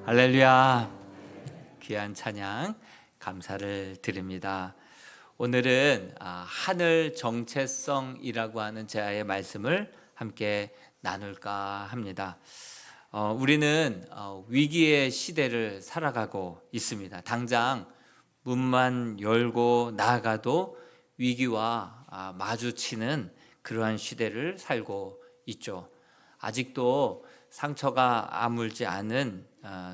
할렐루야. 귀한 찬양 감사를 드립니다. 오늘은 하늘 정체성이라고 하는 제아의 말씀을 함께 나눌까 합니다. 우리는 위기의 시대를 살아가고 있습니다. 당장 문만 열고 나아가도 위기와 마주치는 그러한 시대를 살고 있죠. 아직도 상처가 아물지 않은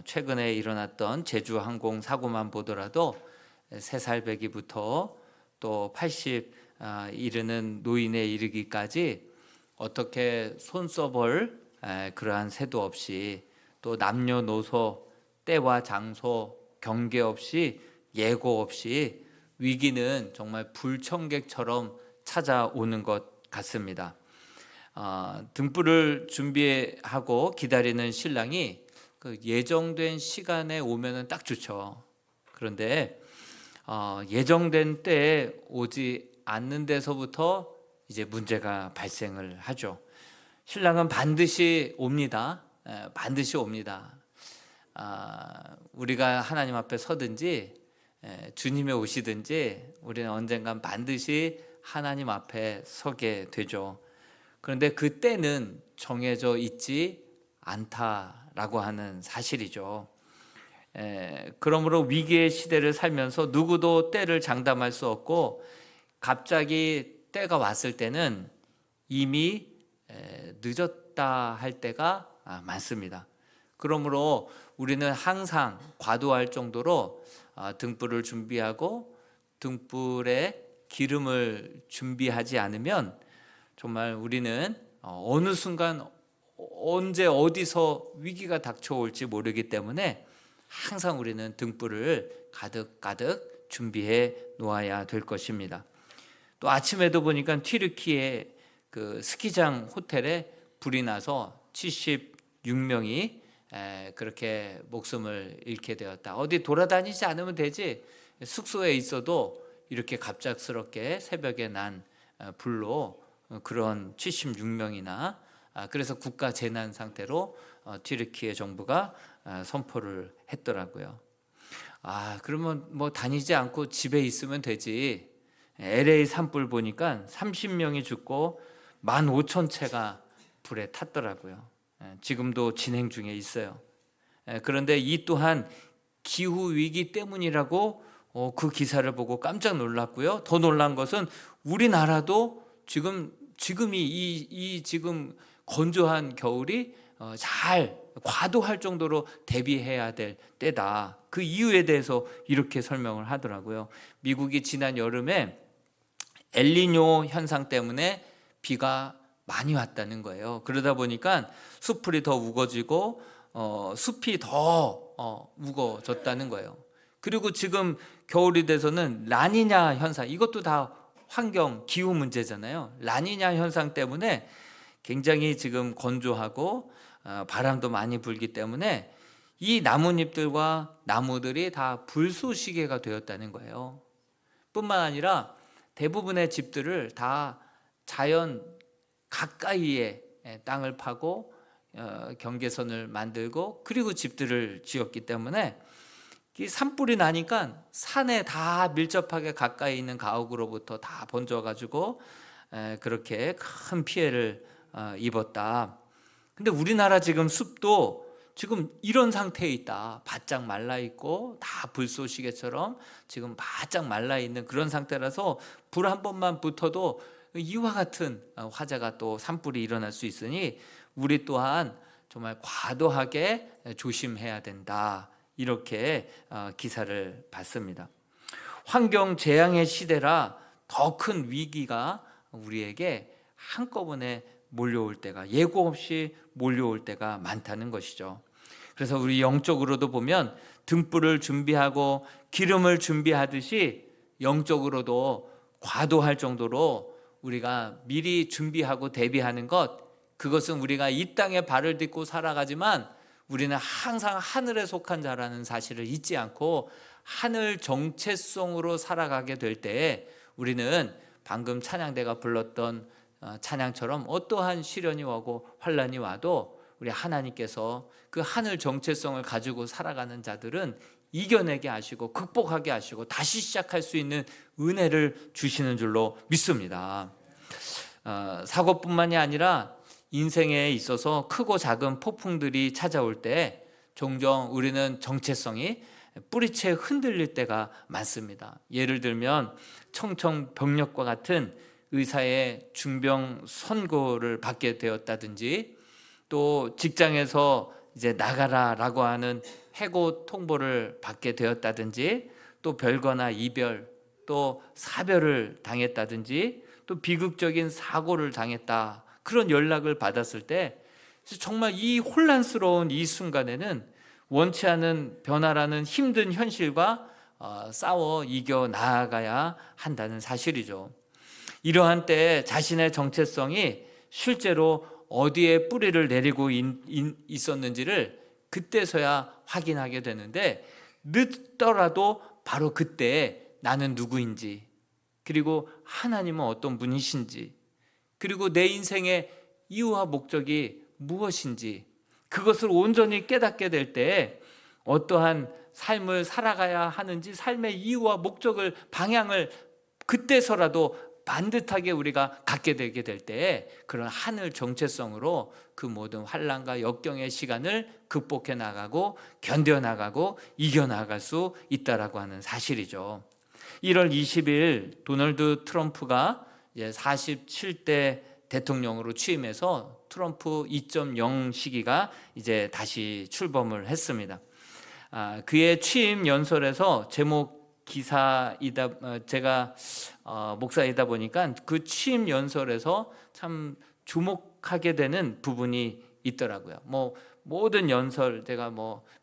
최근에 일어났던 제주항공 사고만 보더라도 3살 배기부터 또 80 이르는 노인에 이르기까지 어떻게 손써볼 그러한 새도 없이 또 남녀노소 때와 장소 경계 없이 예고 없이 위기는 정말 불청객처럼 찾아오는 것 같습니다. 등불을 준비하고 기다리는 신랑이 그 예정된 시간에 오면은 딱 좋죠. 그런데 예정된 때에 오지 않는 데서부터 이제 문제가 발생을 하죠. 신랑은 반드시 옵니다. 반드시 옵니다. 우리가 하나님 앞에 서든지 주님이 오시든지 우리는 언젠간 반드시 하나님 앞에 서게 되죠. 그런데 그때는 정해져 있지 않다라고 하는 사실이죠. 그러므로 위기의 시대를 살면서 누구도 때를 장담할 수 없고 갑자기 때가 왔을 때는 이미 늦었다 할 때가 많습니다. 그러므로 우리는 항상 과도할 정도로 등불을 준비하고 등불에 기름을 준비하지 않으면 정말 우리는 어느 순간 언제 어디서 위기가 닥쳐올지 모르기 때문에 항상 우리는 등불을 가득가득 준비해 놓아야 될 것입니다. 또 아침에도 보니까 튀르키예 그 스키장 호텔에 불이 나서 76명이 그렇게 목숨을 잃게 되었다. 어디 돌아다니지 않으면 되지, 숙소에 있어도 이렇게 갑작스럽게 새벽에 난 불로 그런 76명이나 그래서 국가 재난 상태로 튀르키예 정부가 선포를 했더라고요. 그러면 뭐 다니지 않고 집에 있으면 되지. LA 산불 보니까 30명이 죽고 15,000채가 불에 탔더라고요. 지금도 진행 중에 있어요. 그런데 이 또한 기후 위기 때문이라고 그 기사를 보고 깜짝 놀랐고요. 더 놀란 것은 우리나라도 지금이 이 지금 건조한 겨울이 잘 과도할 정도로 대비해야 될 때다. 그 이유에 대해서 이렇게 설명을 하더라고요. 미국이 지난 여름에 엘니뇨 현상 때문에 비가 많이 왔다는 거예요. 그러다 보니까 숲풀이 더 우거지고 숲이 더 우거졌다는 거예요. 그리고 지금 겨울이 돼서는 라니냐 현상, 이것도 다 환경 기후 문제잖아요. 라니냐 현상 때문에 굉장히 지금 건조하고 바람도 많이 불기 때문에 이 나뭇잎들과 나무들이 다 불쏘시개가 되었다는 거예요. 뿐만 아니라 대부분의 집들을 다 자연 가까이에 땅을 파고 경계선을 만들고 그리고 집들을 지었기 때문에 이 산불이 나니까 산에 다 밀접하게 가까이 있는 가옥으로부터 다 번져가지고 그렇게 큰 피해를 입었다. 근데 우리나라 지금 숲도 지금 이런 상태에 있다. 바짝 말라 있고 다 불쏘시개처럼 지금 바짝 말라 있는 그런 상태라서 불 한 번만 붙어도 이와 같은 화재가 또 산불이 일어날 수 있으니 우리 또한 정말 과도하게 조심해야 된다. 이렇게 기사를 봤습니다. 환경 재앙의 시대라 더 큰 위기가 우리에게 한꺼번에 몰려올 때가 예고 없이 몰려올 때가 많다는 것이죠. 그래서 우리 영적으로도 보면 등불을 준비하고 기름을 준비하듯이 영적으로도 과도할 정도로 우리가 미리 준비하고 대비하는 것, 그것은 우리가 이 땅에 발을 딛고 살아가지만 우리는 항상 하늘에 속한 자라는 사실을 잊지 않고 하늘 정체성으로 살아가게 될 때에 우리는 방금 찬양대가 불렀던 찬양처럼 어떠한 시련이 오고 환란이 와도 우리 하나님께서 그 하늘 정체성을 가지고 살아가는 자들은 이겨내게 하시고 극복하게 하시고 다시 시작할 수 있는 은혜를 주시는 줄로 믿습니다. 사고뿐만이 아니라 인생에 있어서 크고 작은 폭풍들이 찾아올 때 종종 우리는 정체성이 뿌리채 흔들릴 때가 많습니다. 예를 들면 청천벽력과 같은 의사의 중병 선고를 받게 되었다든지, 또 직장에서 이제 나가라라고 하는 해고 통보를 받게 되었다든지, 또 별거나 이별, 또 사별을 당했다든지, 또 비극적인 사고를 당했다, 그런 연락을 받았을 때 정말 이 혼란스러운 이 순간에는 원치 않은 변화라는 힘든 현실과 싸워 이겨 나아가야 한다는 사실이죠. 이러한 때 자신의 정체성이 실제로 어디에 뿌리를 내리고 있었는지를 그때서야 확인하게 되는데, 늦더라도 바로 그때 나는 누구인지, 그리고 하나님은 어떤 분이신지, 그리고 내 인생의 이유와 목적이 무엇인지, 그것을 온전히 깨닫게 될 때 어떠한 삶을 살아가야 하는지, 삶의 이유와 목적을, 방향을 그때서라도 반듯하게 우리가 갖게 되게 될 때 그런 하늘 정체성으로 그 모든 환난과 역경의 시간을 극복해 나가고 견뎌 나가고 이겨 나갈 수 있다라고 하는 사실이죠. 1월 20일 도널드 트럼프가 47대 대통령으로 취임해서 트럼프 2.0 시기가 이제 다시 출범을 했습니다. 그의 취임 연설에서 제목 기사이다, 제가 목사이다 보니까 그 취임 연설에서 참 주목하게 되는 부분이 있더라고요. 모든 연설, 제가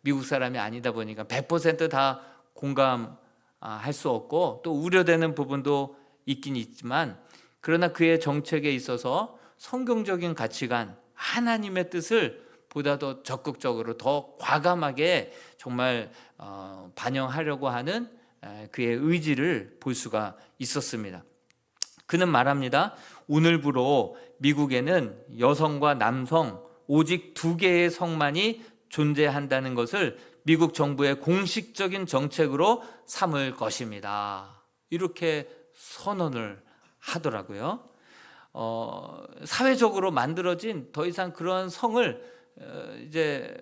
미국 사람이 아니다 보니까 100% 다 공감할 수 없고 또 우려되는 부분도 있긴 있지만, 그러나 그의 정책에 있어서 성경적인 가치관, 하나님의 뜻을 보다 더 적극적으로, 더 과감하게 정말 반영하려고 하는 그의 의지를 볼 수가 있었습니다. 그는 말합니다. 오늘부로 미국에는 여성과 남성 오직 2개의 성만이 존재한다는 것을 미국 정부의 공식적인 정책으로 삼을 것입니다. 이렇게 선언을 하더라고요. 사회적으로 만들어진 더 이상 그런 성을 이제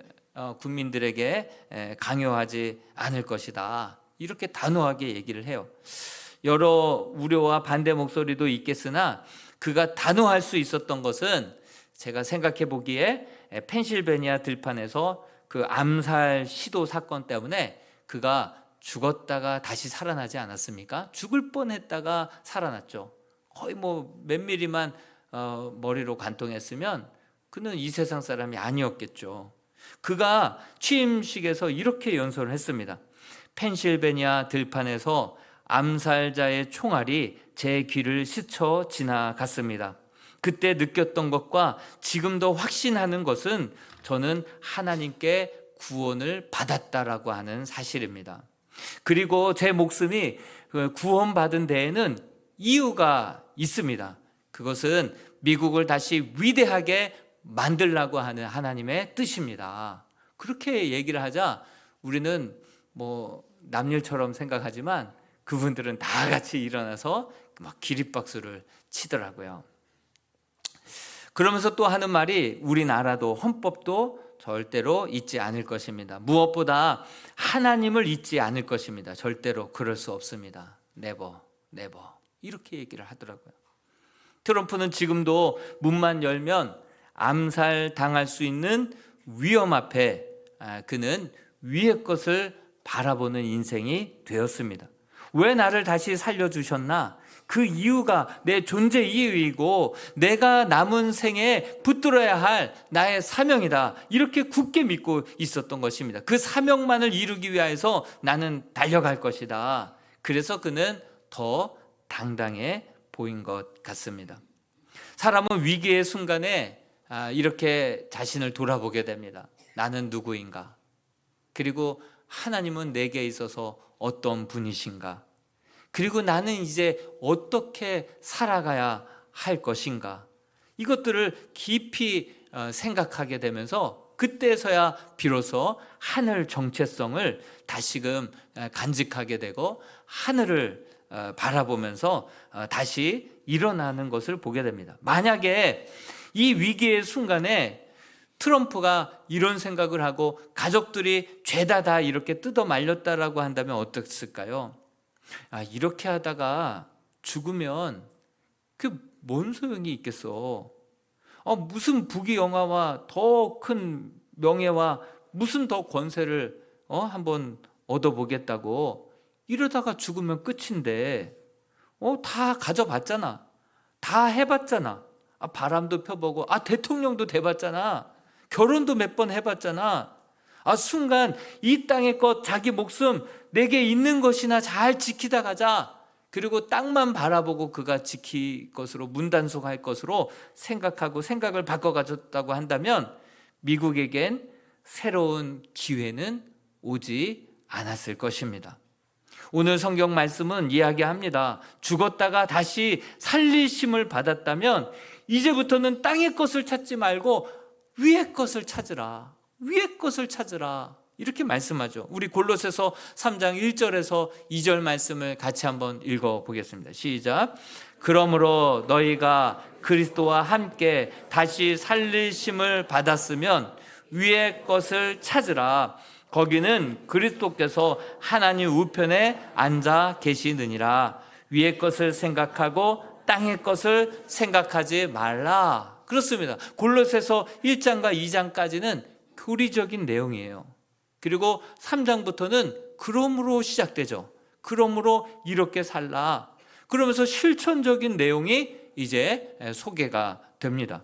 국민들에게 강요하지 않을 것이다, 이렇게 단호하게 얘기를 해요. 여러 우려와 반대 목소리도 있겠으나 그가 단호할 수 있었던 것은, 제가 생각해 보기에 펜실베니아 들판에서 그 암살 시도 사건 때문에 그가 죽었다가 다시 살아나지 않았습니까? 죽을 뻔했다가 살아났죠. 거의 몇 미리만 머리로 관통했으면 그는 이 세상 사람이 아니었겠죠. 그가 취임식에서 이렇게 연설을 했습니다. 펜실베니아 들판에서 암살자의 총알이 제 귀를 스쳐 지나갔습니다. 그때 느꼈던 것과 지금도 확신하는 것은 저는 하나님께 구원을 받았다라고 하는 사실입니다. 그리고 제 목숨이 구원받은 데에는 이유가 있습니다. 그것은 미국을 다시 위대하게 만들라고 하는 하나님의 뜻입니다. 그렇게 얘기를 하자 우리는 남일처럼 생각하지만 그분들은 다 같이 일어나서 막 기립박수를 치더라고요. 그러면서 또 하는 말이, 우리나라도 헌법도 절대로 잊지 않을 것입니다. 무엇보다 하나님을 잊지 않을 것입니다. 절대로 그럴 수 없습니다. Never, never. 이렇게 얘기를 하더라고요. 트럼프는 지금도 문만 열면 암살 당할 수 있는 위험 앞에 그는 위의 것을 바라보는 인생이 되었습니다. 왜 나를 다시 살려주셨나? 그 이유가 내 존재 이유이고 내가 남은 생에 붙들어야 할 나의 사명이다, 이렇게 굳게 믿고 있었던 것입니다. 그 사명만을 이루기 위해서 나는 달려갈 것이다. 그래서 그는 더 당당해 보인 것 같습니다. 사람은 위기의 순간에 이렇게 자신을 돌아보게 됩니다. 나는 누구인가? 그리고 하나님은 내게 있어서 어떤 분이신가? 그리고 나는 이제 어떻게 살아가야 할 것인가? 이것들을 깊이 생각하게 되면서 그때서야 비로소 하늘 정체성을 다시금 간직하게 되고 하늘을 바라보면서 다시 일어나는 것을 보게 됩니다. 만약에 이 위기의 순간에 트럼프가 이런 생각을 하고 가족들이 죄다 다 이렇게 뜯어 말렸다라고 한다면 어땠을까요? 이렇게 하다가 죽으면 그 뭔 소용이 있겠어? 무슨 부귀영화와 더 큰 명예와 무슨 더 권세를 한번 얻어보겠다고 이러다가 죽으면 끝인데 다 가져봤잖아. 다 해봤잖아. 바람도 펴보고 대통령도 돼봤잖아. 결혼도 몇 번 해봤잖아. 순간 이 땅의 것 자기 목숨 내게 있는 것이나 잘 지키다 가자. 그리고 땅만 바라보고 그가 지킬 것으로 문단속할 것으로 생각하고 생각을 바꿔가졌다고 한다면 미국에겐 새로운 기회는 오지 않았을 것입니다. 오늘 성경 말씀은 이야기합니다. 죽었다가 다시 살리심을 받았다면 이제부터는 땅의 것을 찾지 말고 위의 것을 찾으라. 위의 것을 찾으라. 이렇게 말씀하죠. 우리 골로새서 3장 1절에서 2절 말씀을 같이 한번 읽어보겠습니다. 시작. 그러므로 너희가 그리스도와 함께 다시 살리심을 받았으면 위의 것을 찾으라. 거기는 그리스도께서 하나님 우편에 앉아 계시느니라. 위의 것을 생각하고 땅의 것을 생각하지 말라. 그렇습니다. 골로새서 1장과 2장까지는 교리적인 내용이에요. 그리고 3장부터는 그러므로 시작되죠. 그러므로 이렇게 살라. 그러면서 실천적인 내용이 이제 소개가 됩니다.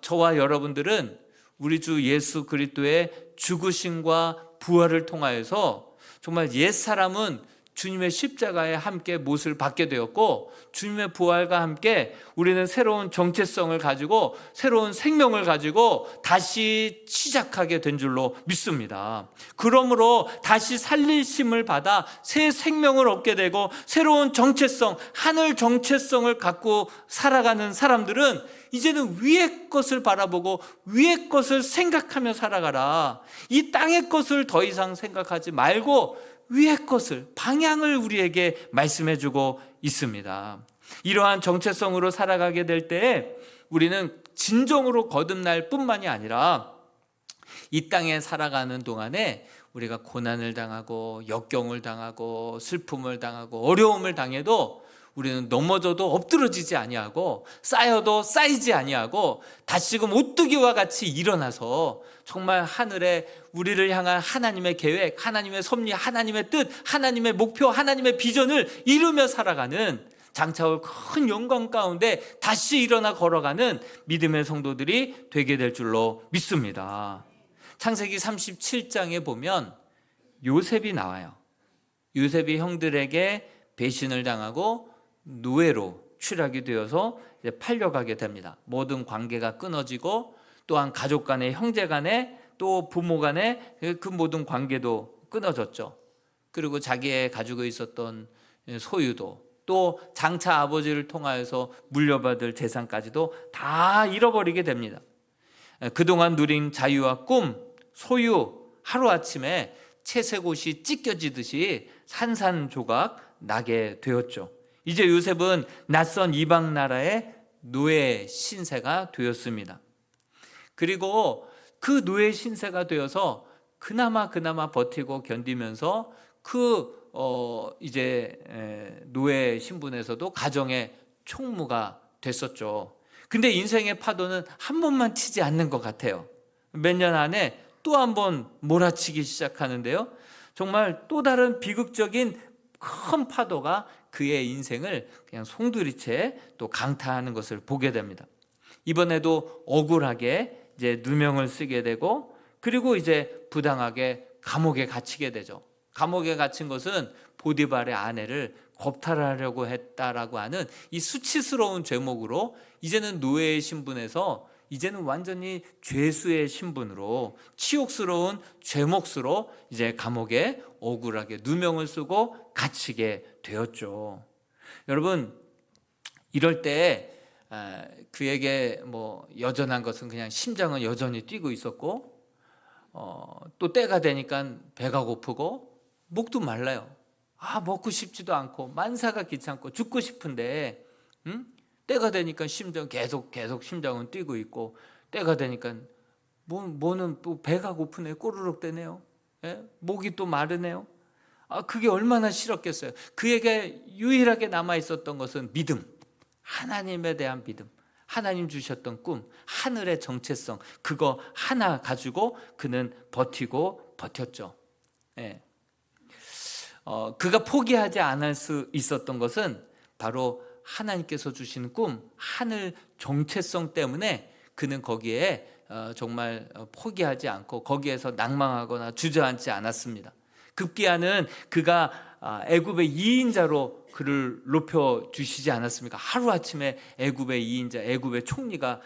저와 여러분들은 우리 주 예수 그리스도의 죽으심과 부활을 통하여서 정말 옛사람은 주님의 십자가에 함께 못을 받게 되었고 주님의 부활과 함께 우리는 새로운 정체성을 가지고 새로운 생명을 가지고 다시 시작하게 된 줄로 믿습니다. 그러므로 다시 살리심을 받아 새 생명을 얻게 되고 새로운 정체성, 하늘 정체성을 갖고 살아가는 사람들은 이제는 위의 것을 바라보고 위의 것을 생각하며 살아가라. 이 땅의 것을 더 이상 생각하지 말고 위의 것을, 방향을 우리에게 말씀해주고 있습니다. 이러한 정체성으로 살아가게 될 때 우리는 진정으로 거듭날 뿐만이 아니라 이 땅에 살아가는 동안에 우리가 고난을 당하고 역경을 당하고 슬픔을 당하고 어려움을 당해도 우리는 넘어져도 엎드러지지 아니하고 쌓여도 쌓이지 아니하고 다시금 오뚜기와 같이 일어나서 정말 하늘에 우리를 향한 하나님의 계획, 하나님의 섭리, 하나님의 뜻, 하나님의 목표, 하나님의 비전을 이루며 살아가는 장차올 큰 영광 가운데 다시 일어나 걸어가는 믿음의 성도들이 되게 될 줄로 믿습니다. 창세기 37장에 보면 요셉이 나와요. 요셉이 형들에게 배신을 당하고 노예로 취락이 되어서 이제 팔려가게 됩니다. 모든 관계가 끊어지고 또한 가족 간의 형제 간의 또 부모 간의 그 모든 관계도 끊어졌죠. 그리고 자기의 가지고 있었던 소유도 또 장차 아버지를 통하여서 물려받을 재산까지도 다 잃어버리게 됩니다. 그동안 누린 자유와 꿈, 소유 하루아침에 채색옷이 찢겨지듯이 산산조각 나게 되었죠. 이제 요셉은 낯선 이방 나라의 노예 신세가 되었습니다. 그리고 그 노예 신세가 되어서 그나마 버티고 견디면서 이제 노예 신분에서도 가정의 총무가 됐었죠. 근데 인생의 파도는 한 번만 치지 않는 것 같아요. 몇 년 안에 또 한 번 몰아치기 시작하는데요. 정말 또 다른 비극적인 큰 파도가 그의 인생을 그냥 송두리째 또 강타하는 것을 보게 됩니다. 이번에도 억울하게 이제 누명을 쓰게 되고 그리고 이제 부당하게 감옥에 갇히게 되죠. 감옥에 갇힌 것은 보디발의 아내를 겁탈하려고 했다라고 하는 이 수치스러운 죄목으로 이제는 노예의 신분에서 이제는 완전히 죄수의 신분으로 치욕스러운 죄목수로 이제 감옥에 억울하게 누명을 쓰고 갇히게 되었죠. 여러분, 이럴 때 그에게 뭐 여전한 것은 그냥 심장은 여전히 뛰고 있었고, 또 때가 되니까 배가 고프고 목도 말라요. 먹고 싶지도 않고 만사가 귀찮고 죽고 싶은데, 때가 되니까 심장 계속 심장은 뛰고 있고, 때가 되니까 뭐는 또 배가 고프네요. 꼬르륵 대네요. 예? 목이 또 마르네요. 그게 얼마나 싫었겠어요. 그에게 유일하게 남아 있었던 것은 믿음, 하나님에 대한 믿음, 하나님 주셨던 꿈, 하늘의 정체성, 그거 하나 가지고 그는 버텼죠. 예. 그가 포기하지 않을 수 있었던 것은 바로 하나님께서 주시는 꿈, 하늘 정체성 때문에 그는 거기에 정말 포기하지 않고 거기에서 낭망하거나 주저앉지 않았습니다. 급기야는 그가 애굽의 2인자로 그를 높여주시지 않았습니까? 하루아침에 애굽의 2인자, 애굽의 총리가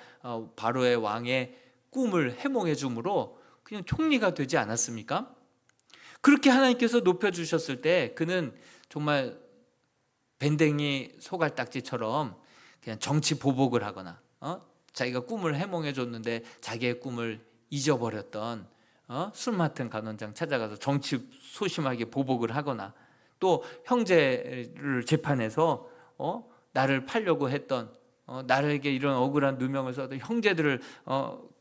바로의 왕의 꿈을 해몽해 줌으로 그냥 총리가 되지 않았습니까? 그렇게 하나님께서 높여주셨을 때 그는 정말 밴댕이 소갈딱지처럼 그냥 정치 보복을 하거나, 자기가 꿈을 해몽해 줬는데 자기의 꿈을 잊어버렸던 술 맡은 간원장 찾아가서 정치 소심하게 보복을 하거나, 또 형제를 재판해서 나를 팔려고 했던, 나에게 이런 억울한 누명을 써도 형제들을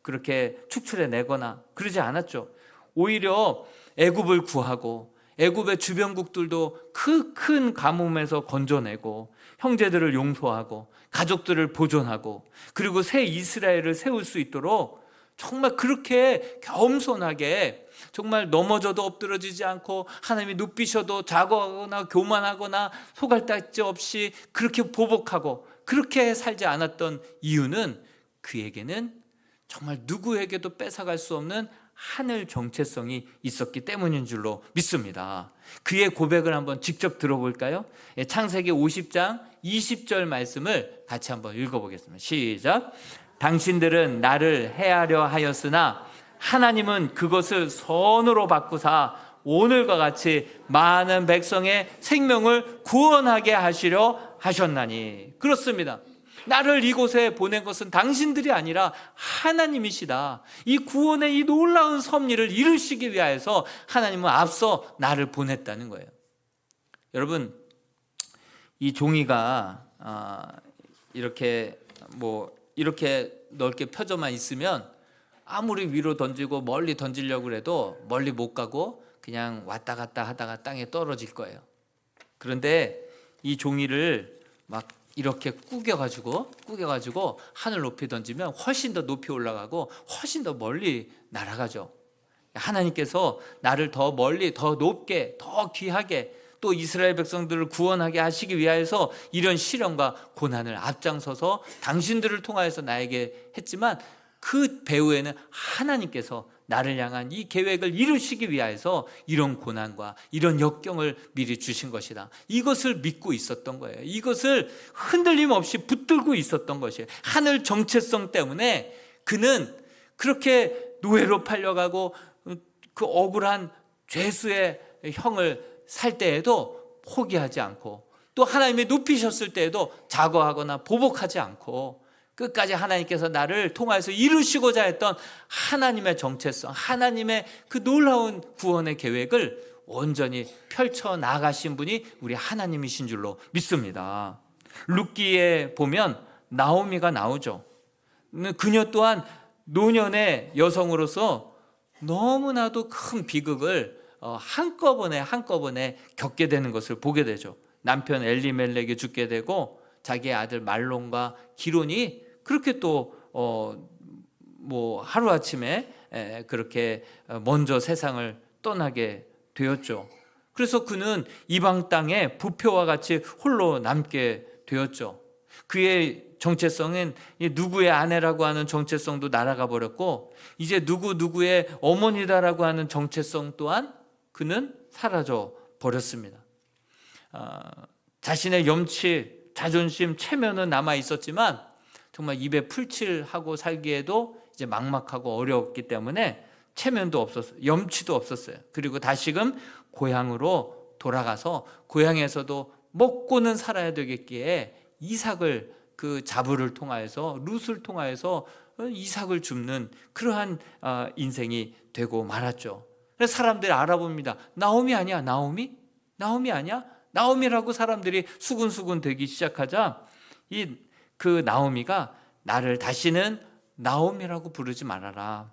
그렇게 축출해내거나 그러지 않았죠. 오히려 애굽을 구하고 애굽의 주변국들도 그 큰 가뭄에서 건져내고 형제들을 용서하고 가족들을 보존하고, 그리고 새 이스라엘을 세울 수 있도록 정말 그렇게 겸손하게, 정말 넘어져도 엎드러지지 않고 하나님이 눕히셔도 자고하거나 교만하거나 소갈딱지 없이 그렇게 보복하고 그렇게 살지 않았던 이유는 그에게는 정말 누구에게도 뺏어갈 수 없는 하늘 정체성이 있었기 때문인 줄로 믿습니다. 그의 고백을 한번 직접 들어볼까요? 창세기 50장 20절 말씀을 같이 한번 읽어보겠습니다. 시작. 당신들은 나를 해하려 하였으나 하나님은 그것을 선으로 바꾸사 오늘과 같이 많은 백성의 생명을 구원하게 하시려 하셨나니. 그렇습니다. 나를 이곳에 보낸 것은 당신들이 아니라 하나님이시다. 이 구원의 이 놀라운 섭리를 이루시기 위하여서 하나님은 앞서 나를 보냈다는 거예요. 여러분, 이 종이가 이렇게 넓게 펴져만 있으면 아무리 위로 던지고 멀리 던지려고 해도 멀리 못 가고 그냥 왔다 갔다 하다가 땅에 떨어질 거예요. 그런데 이 종이를 막 이렇게 꾸겨가지고 하늘 높이 던지면 훨씬 더 높이 올라가고 훨씬 더 멀리 날아가죠. 하나님께서 나를 더 멀리, 더 높게, 더 귀하게, 또 이스라엘 백성들을 구원하게 하시기 위하여서 이런 시련과 고난을 앞장서서 당신들을 통하여서 나에게 했지만, 그 배후에는 하나님께서 나를 향한 이 계획을 이루시기 위하여서 이런 고난과 이런 역경을 미리 주신 것이다. 이것을 믿고 있었던 거예요. 이것을 흔들림 없이 붙들고 있었던 것이에요. 하늘 정체성 때문에 그는 그렇게 노예로 팔려가고 그 억울한 죄수의 형을 살 때에도 포기하지 않고, 또 하나님이 높이셨을 때에도 자거하거나 보복하지 않고, 끝까지 하나님께서 나를 통하여서 이루시고자 했던 하나님의 정체성, 하나님의 그 놀라운 구원의 계획을 온전히 펼쳐나가신 분이 우리 하나님이신 줄로 믿습니다. 룻기에 보면 나오미가 나오죠. 그녀 또한 노년의 여성으로서 너무나도 큰 비극을 한꺼번에 겪게 되는 것을 보게 되죠. 남편 엘리멜렉이 죽게 되고 자기의 아들 말론과 기론이 그렇게 또 하루아침에 그렇게 먼저 세상을 떠나게 되었죠. 그래서 그는 이방 땅에 부표와 같이 홀로 남게 되었죠. 그의 정체성은 누구의 아내라고 하는 정체성도 날아가 버렸고, 이제 누구의 어머니다라고 하는 정체성 또한 그는 사라져 버렸습니다. 자신의 염치, 자존심, 체면은 남아 있었지만 정말 입에 풀칠하고 살기에도 이제 막막하고 어려웠기 때문에 체면도 없었어요. 염치도 없었어요. 그리고 다시금 고향으로 돌아가서 고향에서도 먹고는 살아야 되겠기에 이삭을 그 자부를 통하여서 룻을 통하여서 이삭을 줍는 그러한 인생이 되고 말았죠. 그래서 사람들이 알아봅니다. 나오미 아니야? 나오미? 나오미 아니야? 나오미라고 사람들이 수군수군 되기 시작하자 그 나오미가 나를 다시는 나오미라고 부르지 말아라.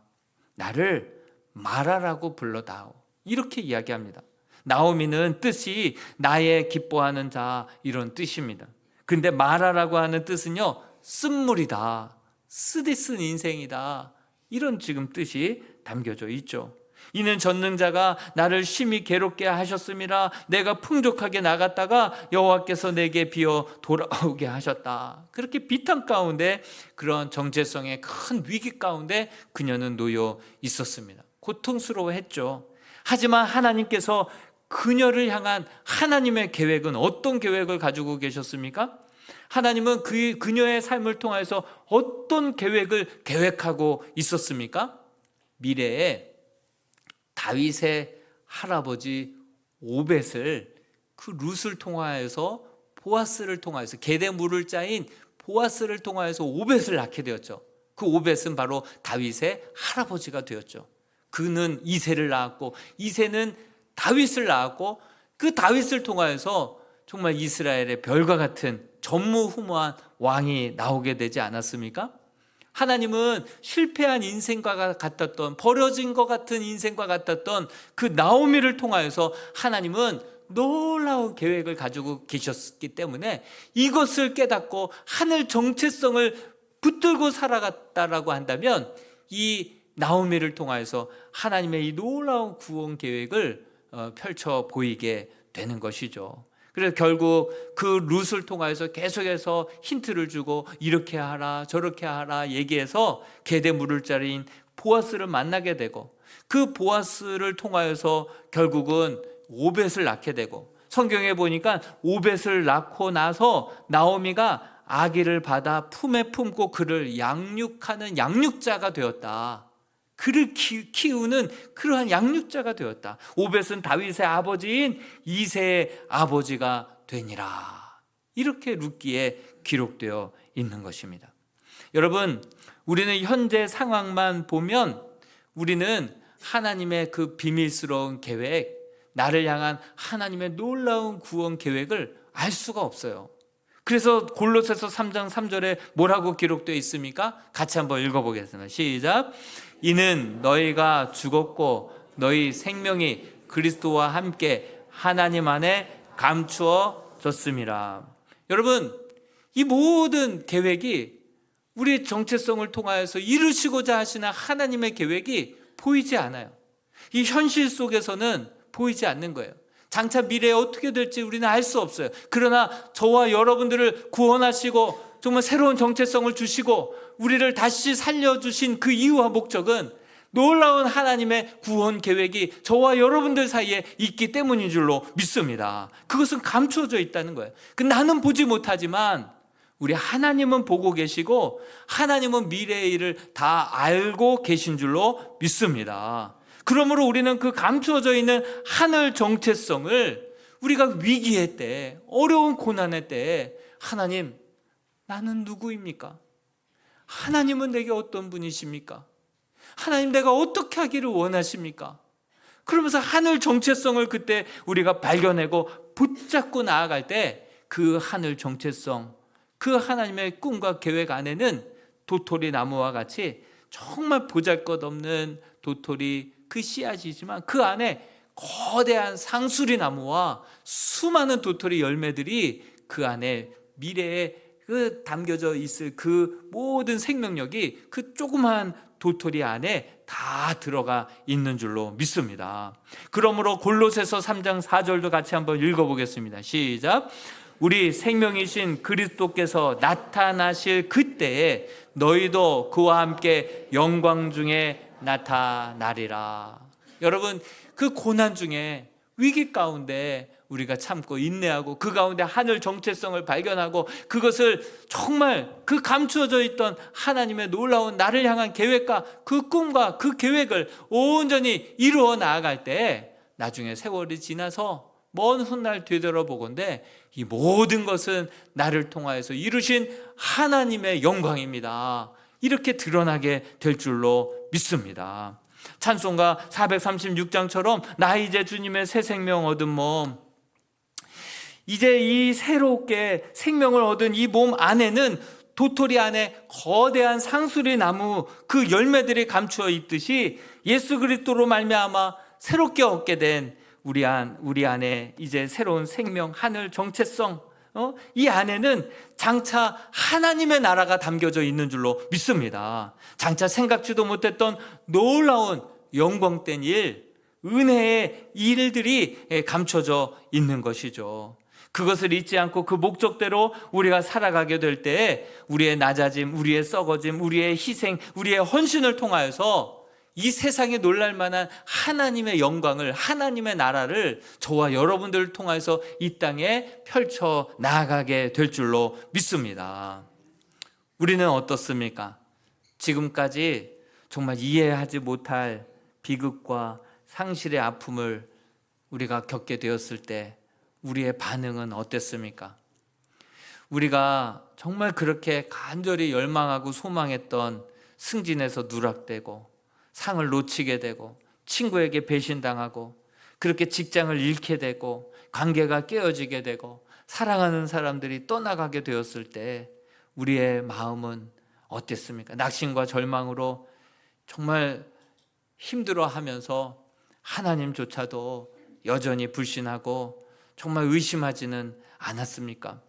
나를 마라라고 불러다오. 이렇게 이야기합니다. 나오미는 뜻이 나의 기뻐하는 자 이런 뜻입니다. 근데 마라라고 하는 뜻은요, 쓴물이다, 쓰디 쓴 인생이다, 이런 지금 뜻이 담겨져 있죠. 이는 전능자가 나를 심히 괴롭게 하셨음이라 내가 풍족하게 나갔다가 여호와께서 내게 비어 돌아오게 하셨다. 그렇게 비탄 가운데, 그런 정체성의 큰 위기 가운데 그녀는 놓여 있었습니다. 고통스러워했죠. 하지만 하나님께서 그녀를 향한 하나님의 계획은 어떤 계획을 가지고 계셨습니까? 하나님은 그녀의 삶을 통해서 어떤 계획을 계획하고 있었습니까? 미래에 다윗의 할아버지 오벳을 그 룻을 통하여서 보아스를 통하여서 게데물을 짜인 보아스를 통하여서 오벳을 낳게 되었죠. 그 오벳은 바로 다윗의 할아버지가 되었죠. 그는 이새를 낳았고 이새는 다윗을 낳았고 그 다윗을 통하여서 정말 이스라엘의 별과 같은 전무후무한 왕이 나오게 되지 않았습니까? 하나님은 실패한 인생과 같았던, 버려진 것 같은 인생과 같았던 그 나오미를 통하여서 하나님은 놀라운 계획을 가지고 계셨기 때문에 이것을 깨닫고 하늘 정체성을 붙들고 살아갔다라고 한다면 이 나오미를 통하여서 하나님의 이 놀라운 구원 계획을 펼쳐 보이게 되는 것이죠. 그래서 결국 그 룻을 통해서 계속해서 힌트를 주고 이렇게 하라 저렇게 하라 얘기해서 게데물을 짜린 보아스를 만나게 되고, 그 보아스를 통하여서 결국은 오벳을 낳게 되고, 성경에 보니까 오벳을 낳고 나서 나오미가 아기를 받아 품에 품고 그를 양육하는 양육자가 되었다. 그를 키우는 그러한 양육자가 되었다. 오벳은 다윗의 아버지인 이새의 아버지가 되니라. 이렇게 룻기에 기록되어 있는 것입니다. 여러분, 우리는 현재 상황만 보면 우리는 하나님의 그 비밀스러운 계획, 나를 향한 하나님의 놀라운 구원 계획을 알 수가 없어요. 그래서 골로새서 3장 3절에 뭐라고 기록되어 있습니까? 같이 한번 읽어보겠습니다. 시작. 이는 너희가 죽었고 너희 생명이 그리스도와 함께 하나님 안에 감추어졌음이라. 여러분, 이 모든 계획이 우리의 정체성을 통하여서 이루시고자 하시는 하나님의 계획이 보이지 않아요. 이 현실 속에서는 보이지 않는 거예요. 장차 미래에 어떻게 될지 우리는 알 수 없어요. 그러나 저와 여러분들을 구원하시고 정말 새로운 정체성을 주시고 우리를 다시 살려주신 그 이유와 목적은 놀라운 하나님의 구원 계획이 저와 여러분들 사이에 있기 때문인 줄로 믿습니다. 그것은 감추어져 있다는 거예요. 나는 보지 못하지만 우리 하나님은 보고 계시고 하나님은 미래의 일을 다 알고 계신 줄로 믿습니다. 그러므로 우리는 그 감추어져 있는 하늘 정체성을 우리가 위기의 때, 어려운 고난의 때, 하나님, 나는 누구입니까? 하나님은 내게 어떤 분이십니까? 하나님, 내가 어떻게 하기를 원하십니까? 그러면서 하늘 정체성을 그때 우리가 발견하고 붙잡고 나아갈 때 그 하늘 정체성, 그 하나님의 꿈과 계획 안에는 도토리 나무와 같이 정말 보잘것없는 도토리 그 씨앗이지만 그 안에 거대한 상수리 나무와 수많은 도토리 열매들이 그 안에 미래에 그 담겨져 있을 그 모든 생명력이 그 조그만 도토리 안에 다 들어가 있는 줄로 믿습니다. 그러므로 골로새서 3장 4절도 같이 한번 읽어보겠습니다. 시작. 우리 생명이신 그리스도께서 나타나실 그때에 너희도 그와 함께 영광 중에 나타나리라. 여러분, 그 고난 중에 위기 가운데 우리가 참고 인내하고 그 가운데 하늘 정체성을 발견하고 그것을 정말 그 감추어져 있던 하나님의 놀라운 나를 향한 계획과 그 꿈과 그 계획을 온전히 이루어 나아갈 때 나중에 세월이 지나서 먼 훗날 되돌아보건대 이 모든 것은 나를 통하여서 이루신 하나님의 영광입니다. 이렇게 드러나게 될 줄로 믿습니다. 찬송가 436장처럼 나 이제 주님의 새 생명 얻은 몸, 이제 이 새롭게 생명을 얻은 이 몸 안에는 도토리 안에 거대한 상수리 나무 그 열매들이 감추어 있듯이 예수 그리스도로 말미암아 새롭게 얻게 된 우리 안에 이제 새로운 생명, 하늘 정체성, 이 안에는 장차 하나님의 나라가 담겨져 있는 줄로 믿습니다. 장차 생각지도 못했던 놀라운 영광된 일, 은혜의 일들이 감춰져 있는 것이죠. 그것을 잊지 않고 그 목적대로 우리가 살아가게 될 때 우리의 낮아짐, 우리의 썩어짐, 우리의 희생, 우리의 헌신을 통하여서 이 세상에 놀랄만한 하나님의 영광을, 하나님의 나라를 저와 여러분들을 통해서 이 땅에 펼쳐 나아가게 될 줄로 믿습니다. 우리는 어떻습니까? 지금까지 정말 이해하지 못할 비극과 상실의 아픔을 우리가 겪게 되었을 때 우리의 반응은 어땠습니까? 우리가 정말 그렇게 간절히 열망하고 소망했던 승진에서 누락되고 상을 놓치게 되고 친구에게 배신당하고 그렇게 직장을 잃게 되고 관계가 깨어지게 되고 사랑하는 사람들이 떠나가게 되었을 때 우리의 마음은 어땠습니까? 낙심과 절망으로 정말 힘들어하면서 하나님조차도 여전히 불신하고 정말 의심하지는 않았습니까?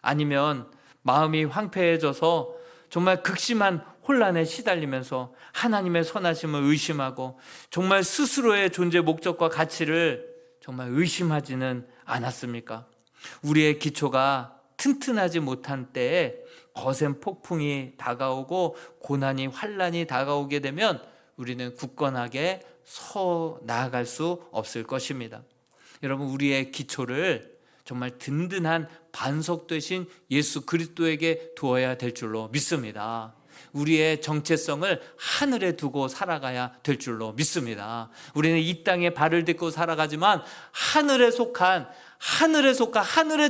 아니면 마음이 황폐해져서 정말 극심한 혼란에 시달리면서 하나님의 선하심을 의심하고 정말 스스로의 존재 목적과 가치를 정말 의심하지는 않았습니까? 우리의 기초가 튼튼하지 못한 때에 거센 폭풍이 다가오고 고난이 환난이 다가오게 되면 우리는 굳건하게 서 나아갈 수 없을 것입니다. 여러분, 우리의 기초를 정말 든든한 반석 되신 예수 그리스도에게 두어야 될 줄로 믿습니다. 우리의 정체성을 하늘에 두고 살아가야 될 줄로 믿습니다. 우리는 이 땅에 발을 딛고 살아가지만 하늘의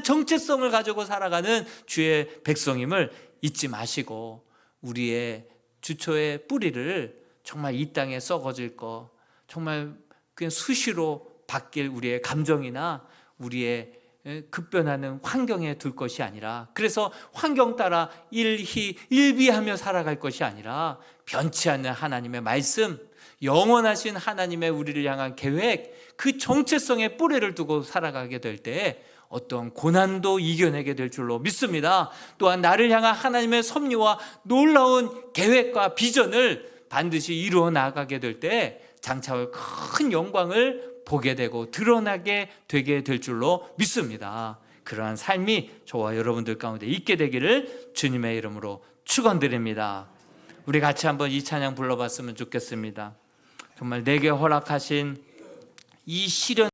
정체성을 가지고 살아가는 주의 백성임을 잊지 마시고 우리의 주초의 뿌리를 정말 이 땅에 썩어질 거, 정말 그냥 수시로 바뀔 우리의 감정이나 우리의 급변하는 환경에 둘 것이 아니라, 그래서 환경 따라 일비하며 살아갈 것이 아니라 변치 않는 하나님의 말씀, 영원하신 하나님의 우리를 향한 계획, 그 정체성의 뿌리를 두고 살아가게 될 때 어떤 고난도 이겨내게 될 줄로 믿습니다. 또한 나를 향한 하나님의 섭리와 놀라운 계획과 비전을 반드시 이루어 나가게 될 때 장차 큰 영광을 보게 되고 드러나게 되게 될 줄로 믿습니다. 그러한 삶이 저와 여러분들 가운데 있게 되기를 주님의 이름으로 축원드립니다. 우리 같이 한번 이 찬양 불러봤으면 좋겠습니다. 정말 내게 허락하신 이 시련